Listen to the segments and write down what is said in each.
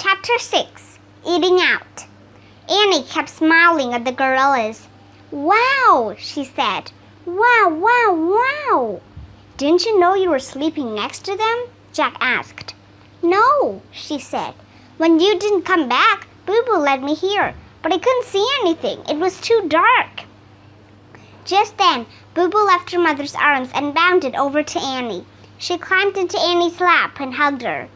Chapter 6. Eating Out. Annie kept smiling at the gorillas. "Wow," she said. "Wow, wow, wow." "Didn't you know you were sleeping next to them?" Jack asked. "No," she said. "When you didn't come back, Boo-Boo led me here, but I couldn't see anything. It was too dark." Just then, Boo-Boo left her mother's arms and bounded over to Annie. She climbed into Annie's lap and hugged her.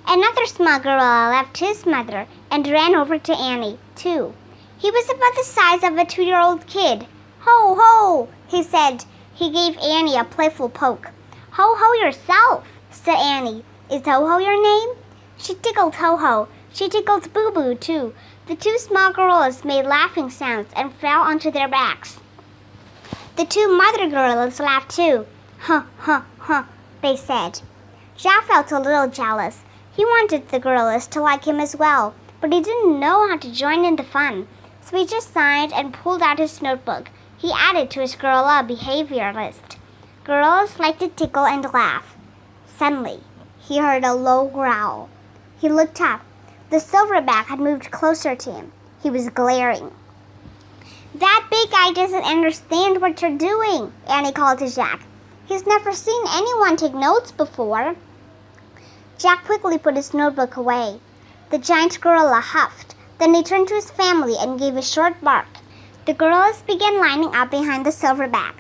Another small gorilla left his mother and ran over to Annie, too. He was about the size of a 2-year-old kid. "Ho, ho," he said. He gave Annie a playful poke. "Ho, ho yourself," said Annie. "Is Ho-Ho your name?" She tickled Ho-Ho. She tickled Boo-Boo, too. The two small gorillas made laughing sounds and fell onto their backs. The two mother gorillas laughed, too. "Huh, huh, huh," they said. Jack felt a little jealous. He wanted the gorillas to like him as well, but he didn't know how to join in the fun, so he just sighed and pulled out his notebook. He added to his gorilla behavior list. Gorillas like to tickle and laugh. Suddenly, he heard a low growl. He looked up. The silverback had moved closer to him. He was glaring. "That big guy doesn't understand what you're doing," Annie called to Jack. "He's never seen anyone take notes before." Jack quickly put his notebook away. The giant gorilla huffed. Then he turned to his family and gave a short bark. The gorillas began lining up behind the silverback.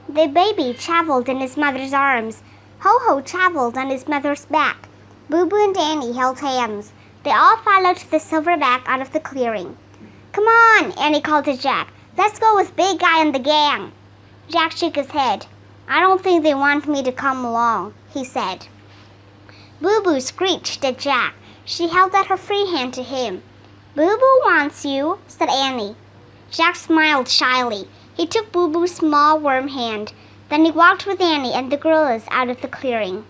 The baby traveled in his mother's arms. Ho-Ho traveled on his mother's back. Boo-Boo and Annie held hands. They all followed the silverback out of the clearing. "Come on," Annie called to Jack. "Let's go with Big Guy and the gang." Jack shook his head. "I don't think they want me to come along," he said. Boo-Boo screeched at Jack. She held out her free hand to him. "Boo-Boo wants you," said Annie. Jack smiled shyly. He took Boo-Boo's small worm hand. Then he walked with Annie and the gorillas out of the clearing.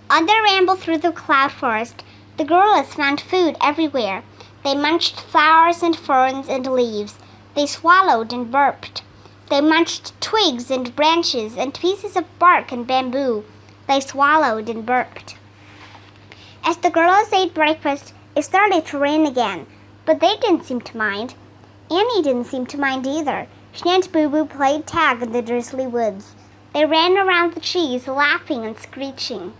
On their ramble through the cloud forest, the gorillas found food everywhere. They munched flowers and ferns and leaves. They swallowed and burped. They munched twigs and branches and pieces of bark and bamboo. They swallowed and burped. As the gorillas ate breakfast, it started to rain again, but they didn't seem to mind. Annie didn't seem to mind either. She and Boo-Boo played tag in the drizzly woods. They ran around the trees, laughing and screeching.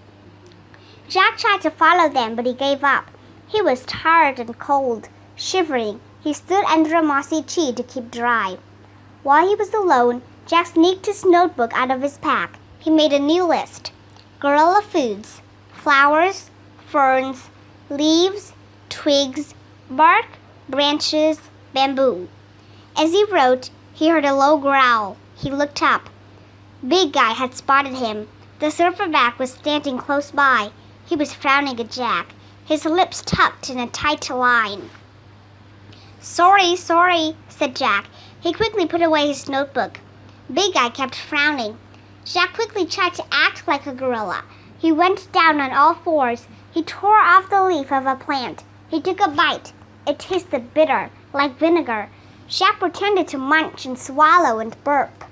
Jack tried to follow them, but he gave up. He was tired and cold. Shivering, he stood under a mossy tree to keep dry. While he was alone, Jack sneaked his notebook out of his pack. He made a new list. Gorilla foods: flowers, ferns, leaves, twigs, bark, branches, bamboo. As he wrote, he heard a low growl. He looked up. Big Guy had spotted him. The silverback was standing close by. He was frowning at Jack, his lips tucked in a tight line. Sorry," said Jack. He quickly put away his notebook. Big Guy kept frowning. Jack quickly tried to act like a gorilla. He went down on all fours. He tore off the leaf of a plant. He took a bite. It tasted bitter, like vinegar. Jack pretended to munch and swallow and burp.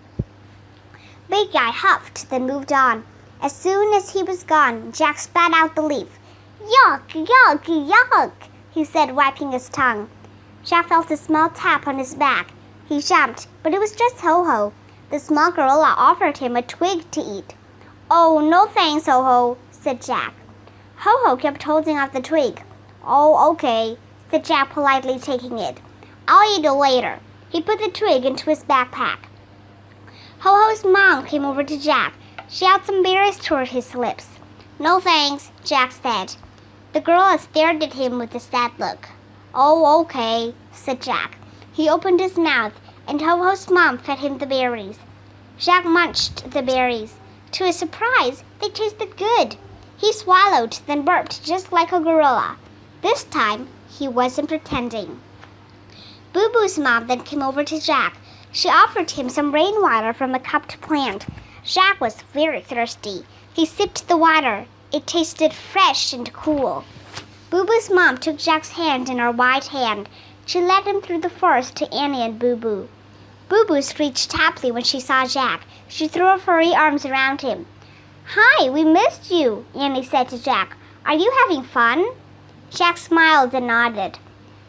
Big Guy huffed, then moved on. As soon as he was gone, Jack spat out the leaf. "Yuck, yuck, yuck," he said, wiping his tongue. Jack felt a small tap on his back. He jumped, but it was just Ho-Ho. The small gorilla offered him a twig to eat. "Oh, no thanks, Ho-Ho," said Jack. Ho-Ho kept holding out the twig. "Oh, okay," said Jack, politely taking it. "I'll eat it later." He put the twig into his backpack. Ho-Ho's mom came over to Jack. She held some berries toward his lips. "No thanks," Jack said. The gorilla stared at him with a sad look. "Oh, okay," said Jack. He opened his mouth, and Ho-Ho's mom fed him the berries. Jack munched the berries. To his surprise, they tasted good. He swallowed, then burped just like a gorilla. This time, he wasn't pretending. Boo-Boo's mom then came over to Jack. She offered him some rainwater from a cupped plant. Jack was very thirsty. He sipped the water. It tasted fresh and cool. Boo-Boo's mom took Jack's hand in her white hand. She led him through the forest to Annie and Boo-Boo. Boo-Boo screeched happily when she saw Jack. She threw her furry arms around him. "Hi, we missed you," Annie said to Jack. "Are you having fun?" Jack smiled and nodded.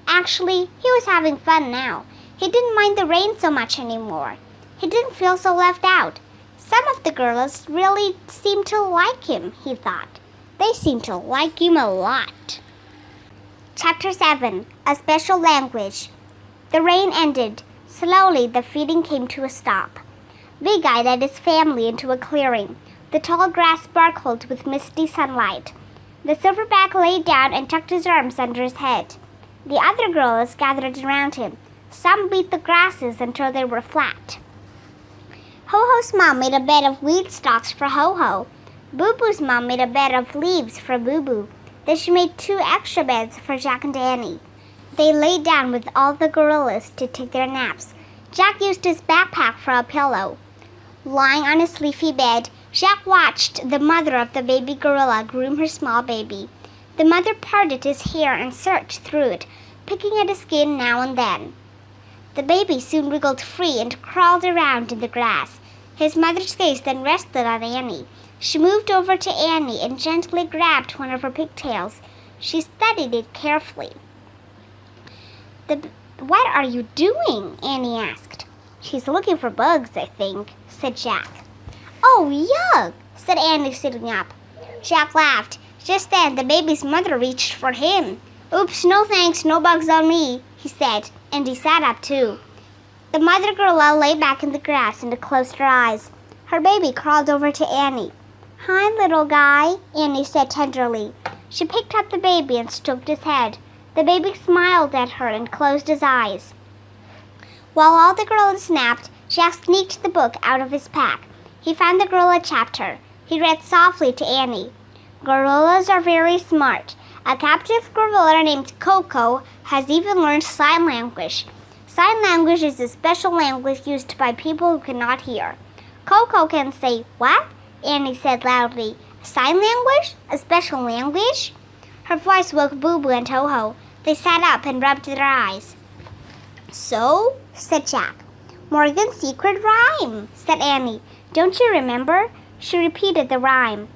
Actually, he was having fun now. He didn't mind the rain so much anymore. He didn't feel so left out. Some of the girls really seemed to like him, he thought. They seemed to like him a lot. Chapter 7. A Special Language. The rain ended. Slowly, the feeding came to a stop. Big Eye led his family into a clearing. The tall grass sparkled with misty sunlight. The silverback lay down and tucked his arms under his head. The other girls gathered around him. Some beat the grasses until they were flat. Ho-Ho's mom made a bed of weed stalks for Ho-Ho. Boo-Boo's mom made a bed of leaves for Boo-Boo. Then she made 2 extra beds for Jack and Annie. They lay down with all the gorillas to take their naps. Jack used his backpack for a pillow. Lying on his leafy bed, Jack watched the mother of the baby gorilla groom her small baby. The mother parted his hair and searched through it, picking at his skin now and then. The baby soon wriggled free and crawled around in the grass. His mother's gaze then rested on Annie. She moved over to Annie and gently grabbed one of her pigtails. She studied it carefully. What are you doing? Annie asked. She's looking for bugs, I think, said Jack. Oh, yuck, said Annie, sitting up. Jack laughed. Just then, the baby's mother reached for him. Oops, no thanks, no bugs on me, he said, and he sat up too. The mother gorilla lay back in the grass and closed her eyes. Her baby crawled over to Annie. Hi, little guy, Annie said tenderly. She picked up the baby and stroked his head. The baby smiled at her and closed his eyes. While all the gorillas napped, Jack sneaked the book out of his pack. He found the gorilla chapter. He read softly to Annie. Gorillas are very smart. A captive gorilla named Coco has even learned sign language. Sign language is a special language used by people who cannot hear. Coco can say, what? Annie said loudly. Sign language? A special language? Her voice woke Boo-Boo and Ho-Ho. They sat up and rubbed their eyes. So? Said Jack. Morgan's secret rhyme, said Annie. Don't you remember? She repeated the rhyme.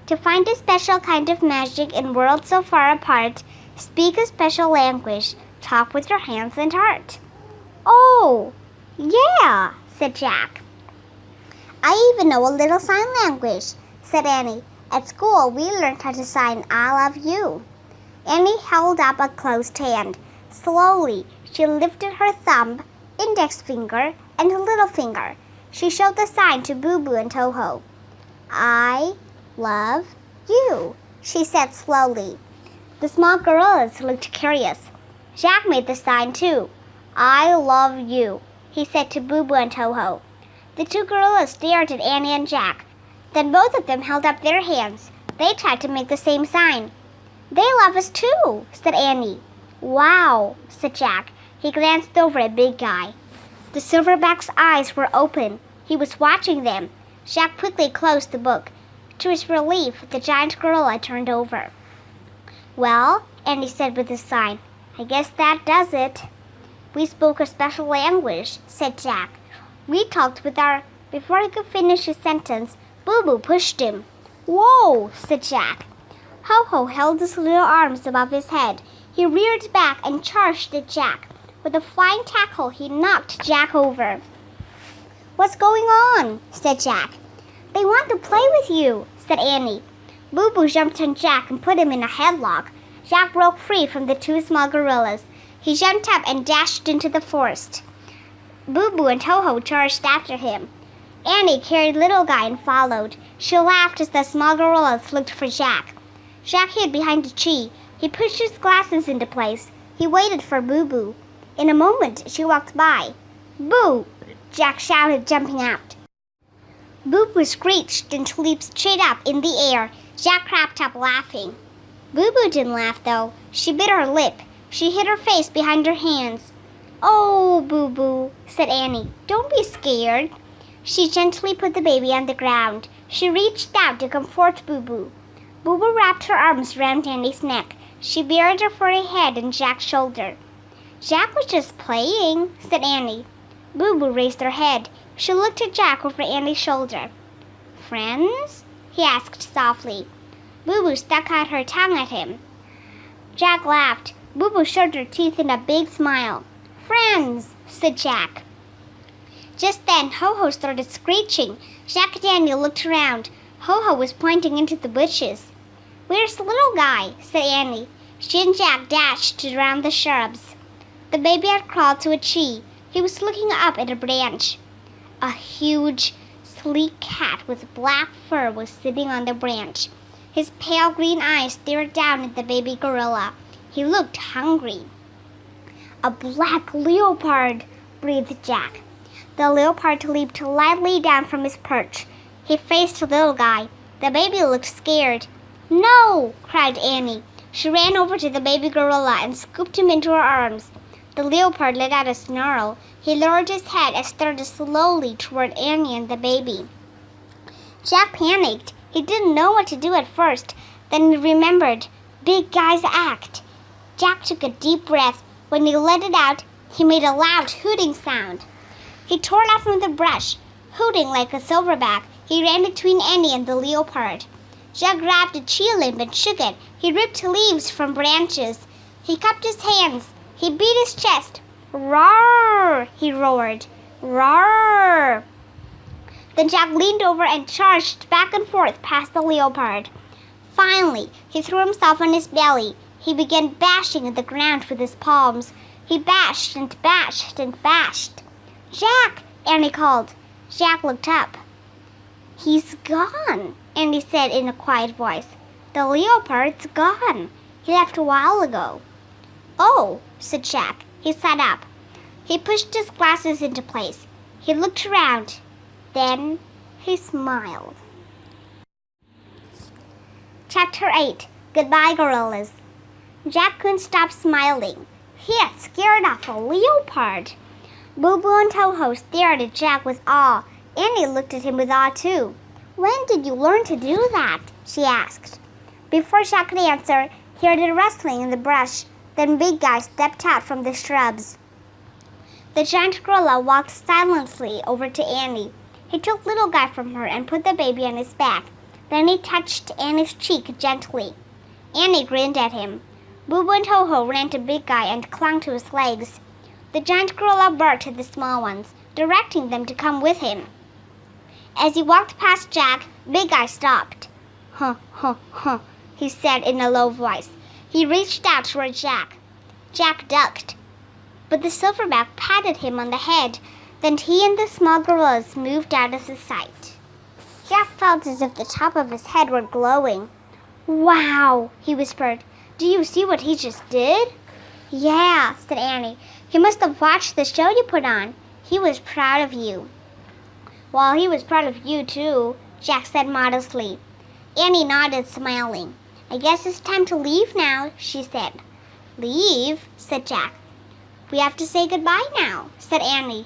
To find a special kind of magic in worlds so far apart, speak a special language, talk with your hands and heart. Oh, yeah, said Jack. I even know a little sign language, said Annie. At school, we learned how to sign I love you. Annie held up a closed hand. Slowly, she lifted her thumb, index finger, and little finger. She showed the sign to Boo-Boo and Ho-Ho. I love you, she said slowly. The small gorillas looked curious. Jack made the sign too. I love you, he said to Boo-Boo and Ho-Ho. The 2 gorillas stared at Annie and Jack. Then both of them held up their hands. They tried to make the same sign. They love us too, said Annie. Wow, said Jack. He glanced over at Big Eye. The silverback's eyes were open. He was watching them. Jack quickly closed the book. To his relief, the giant gorilla turned over. Well, Annie said with a sigh, I guess that does it. We spoke a special language, said Jack. We talked with our... Before he could finish his sentence, Boo-Boo pushed him. Whoa, said Jack. Ho-Ho held his little arms above his head. He reared back and charged at Jack. With a flying tackle, he knocked Jack over. What's going on? Said Jack. They want to play with you, said Annie. Boo-Boo jumped on Jack and put him in a headlock. Jack broke free from the 2 small gorillas. He jumped up and dashed into the forest. Boo-Boo and Ho-Ho charged after him. Annie carried Little Guy and followed. She laughed as the small gorillas looked for Jack. Jack hid behind a tree. He pushed his glasses into place. He waited for Boo-Boo. In a moment, she walked by. Boo! Jack shouted, jumping out. Boo-Boo screeched and leaped straight up in the air. Jack cracked up laughing. Boo-Boo didn't laugh, though. She bit her lip. She hid her face behind her hands. Oh, Boo-Boo, said Annie. Don't be scared. She gently put the baby on the ground. She reached out to comfort Boo-Boo. Boo-Boo wrapped her arms around Annie's neck. She buried her furry head in Jack's shoulder. Jack was just playing, said Annie. Boo-Boo raised her head. She looked at Jack over Annie's shoulder. Friends? He asked softly. Boo-Boo stuck out her tongue at him. Jack laughed. Boo Boo showed her teeth in a big smile. Friends, said Jack. Just then, Ho-Ho started screeching. Jack and Annie looked around. Ho-Ho was pointing into the bushes. Where's the little guy? Said Annie. She and Jack dashed around the shrubs. The baby had crawled to a tree. He was looking up at a branch. A huge, sleek cat with black fur was sitting on the branch. His pale green eyes stared down at the baby gorilla. He looked hungry. A black leopard, breathed Jack. The leopard leaped lightly down from his perch. He faced the little guy. The baby looked scared. No! Cried Annie. She ran over to the baby gorilla and scooped him into her arms. The leopard let out a snarl. He lowered his head and started slowly toward Annie and the baby. Jack panicked. He didn't know what to do at first. Then he remembered. Big guys act. Jack took a deep breath. When he let it out, he made a loud hooting sound. He tore out from the brush. Hooting like a silverback, he ran between Annie and the leopard. Jack grabbed a tree limb and shook it. He ripped leaves from branches. He cupped his hands. He beat his chest. Roar! He roared. Roar! Then Jack leaned over and charged back and forth past the leopard. Finally, he threw himself on his belly. He began bashing at the ground with his palms. He bashed and bashed and bashed. Jack! Annie called. Jack looked up. He's gone, Annie said in a quiet voice. The leopard's gone. He left a while ago. Oh, said Jack. He sat up. He pushed his glasses into place. He looked around. Then he smiled. Chapter 8. Goodbye, Gorillas. Jack couldn't stop smiling. He had scared off a leopard. Boo Boo and Ho-Ho stared at Jack with awe. Annie looked at him with awe too. When did you learn to do that? She asked. Before Jack could answer, he heard a rustling in the brush. Then Big Guy stepped out from the shrubs. The giant gorilla walked silently over to Annie. He took Little Guy from her and put the baby on his back. Then he touched Annie's cheek gently. Annie grinned at him. Boo Boo and Ho-Ho ran to Big Guy and clung to his legs. The giant gorilla barked at the small ones, directing them to come with him. As he walked past Jack, Big Guy stopped. Huh, huh, huh, he said in a low voice. He reached out toward Jack. Jack ducked, but the silverback patted him on the head. Then he and the small gorillas moved out of his sight. Jack felt as if the top of his head were glowing. Wow, he whispered. Do you see what he just did? Yeah, said Annie. He must have watched the show you put on. He was proud of you. Well, he was proud of you, too, Jack said modestly. Annie nodded, smiling. I guess it's time to leave now, she said. Leave? Said Jack. We have to say goodbye now, said Annie.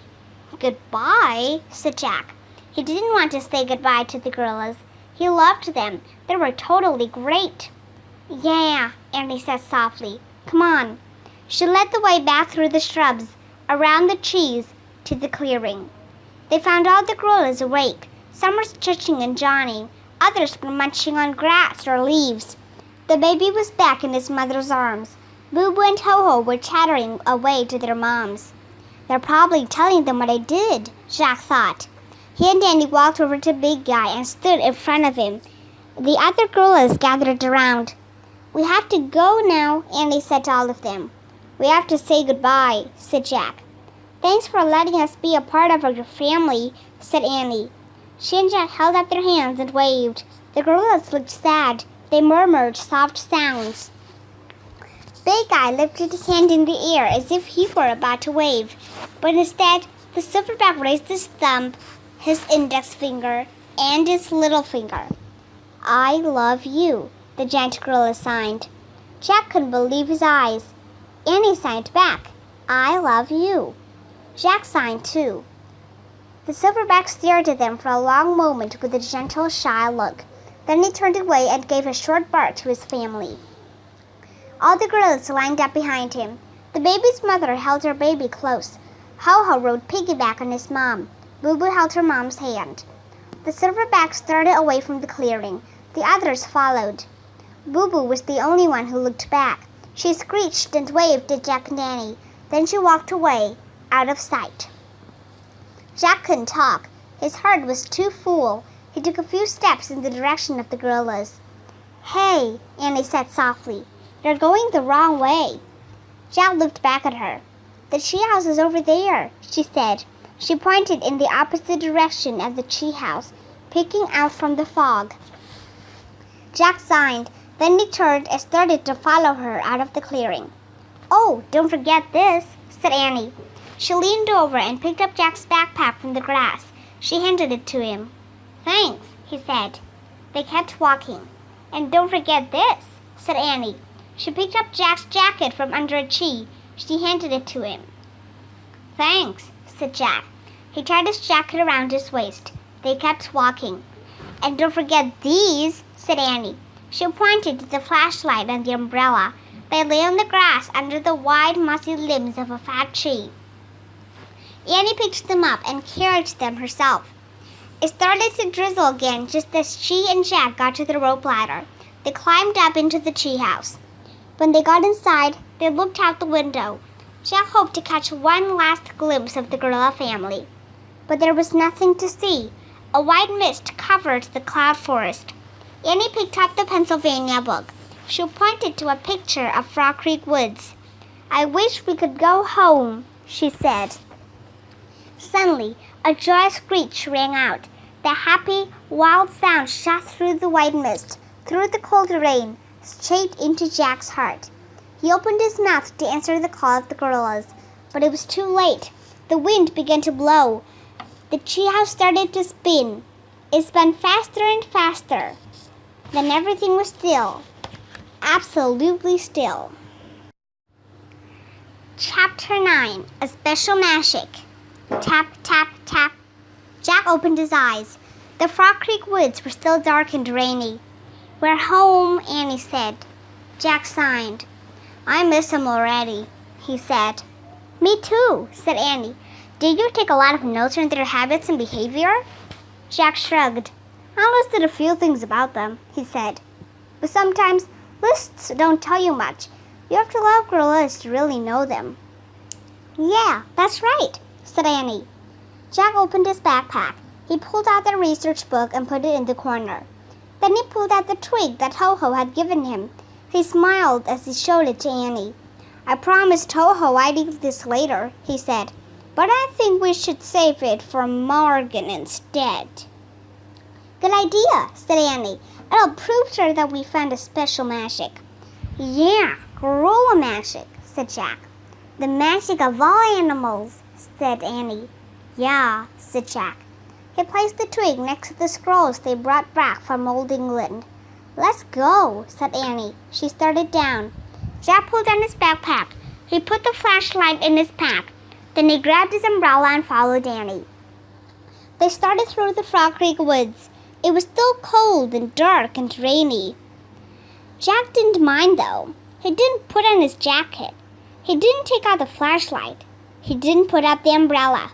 Goodbye? Said Jack. He didn't want to say goodbye to the gorillas. He loved them. They were totally great. Yeah, Annie said softly. Come on. She led the way back through the shrubs, around the trees, to the clearing. They found all the gorillas awake. Some were stretching and yawning. Others were munching on grass or leaves. The baby was back in his mother's arms. Boo Boo and Ho-Ho were chattering away to their moms. They're probably telling them what I did, Jack thought. He and Annie walked over to Big Guy and stood in front of him. The other gorillas gathered around. We have to go now, Annie said to all of them. We have to say goodbye, said Jack. Thanks for letting us be a part of your family, said Annie. She and Jack held up their hands and waved. The gorillas looked sad. They murmured soft sounds. Big Guy lifted his hand in the air as if he were about to wave, but instead the silverback raised his thumb, his index finger, and his little finger. I love you, the giant gorilla signed. Jack couldn't believe his eyes. Annie signed back, I love you. Jack signed too. The silverback stared at them for a long moment with a gentle, shy look. Then he turned away and gave a short bark to his family. All the gorillas lined up behind him. The baby's mother held her baby close. Ho-Ho rode piggyback on his mom. Boo Boo held her mom's hand. The silverback started away from the clearing. The others followed. Boo Boo was the only one who looked back. She screeched and waved at Jack and Annie. Then she walked away, out of sight. Jack couldn't talk. His heart was too full. He took a few steps in the direction of the gorillas. "Hey," Annie said softly. "You're going the wrong way." Jack looked back at her. "The treehouse is over there," she said. She pointed in the opposite direction at the treehouse, peeking out from the fog. Jack sighed. Then he turned and started to follow her out of the clearing. "Oh, don't forget this," said Annie. She leaned over and picked up Jack's backpack from the grass. She handed it to him. "Thanks," he said. They kept walking. "And don't forget this," said Annie. She picked up Jack's jacket from under a tree. She handed it to him. "Thanks," said Jack. He tied his jacket around his waist. They kept walking. "And don't forget these," said Annie. She pointed to the flashlight and the umbrella. They lay on the grass under the wide, mossy limbs of a fat tree. Annie picked them up and carried them herself. It started to drizzle again just as she and Jack got to the rope ladder. They climbed up into the treehouse. When they got inside, they looked out the window. Jack hoped to catch one last glimpse of the gorilla family. But there was nothing to see. A white mist covered the cloud forest. Annie picked up the Pennsylvania book. She pointed to a picture of Frog Creek Woods. "I wish we could go home," she said. Suddenly, a joyous screech rang out. The happy, wild sound shot through the white mist, through the cold rain, straight into Jack's heart. He opened his mouth to answer the call of the gorillas, but it was too late. The wind began to blow. The treehouse started to spin. It spun faster and faster. Then everything was still. Absolutely still. Chapter 9. A Special Magic. Tap, tap, tap. Jack opened his eyes. The Frog Creek Woods were still dark and rainy. "We're home," Annie said. Jack sighed. "I miss him already," he said. "Me too," said Annie. "Did you take a lot of notes on their habits and behavior?" Jack shrugged. "I listed a few things about them," he said. "But sometimes lists don't tell you much. You have to love gorillas to really know them." "Yeah, that's right," said Annie. Jack opened his backpack. He pulled out the research book and put it in the corner. Then he pulled out the twig that Ho-Ho had given him. He smiled as he showed it to Annie. "I promised Ho-Ho I'd eat this later," he said. "But I think we should save it for Morgan instead." "Good idea," said Annie. "It'll prove to her that we found a special magic." "Yeah, gorilla magic," said Jack. "The magic of all animals," said Annie. "Yeah," said Jack. He placed the twig next to the scrolls they brought back from Old England. "Let's go," said Annie. She started down. Jack pulled down his backpack. He put the flashlight in his pack. Then he grabbed his umbrella and followed Annie. They started through the Frog Creek Woods. It was still cold and dark and rainy. Jack didn't mind, though. He didn't put on his jacket. He didn't take out the flashlight. He didn't put up the umbrella.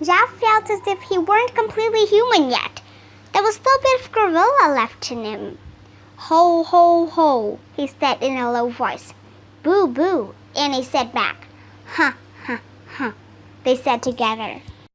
Jack felt as if he weren't completely human yet. There was still a bit of gorilla left in him. "Ho, ho, ho," he said in a low voice. "Boo, boo," Annie said back. "Huh, huh, huh," they said together.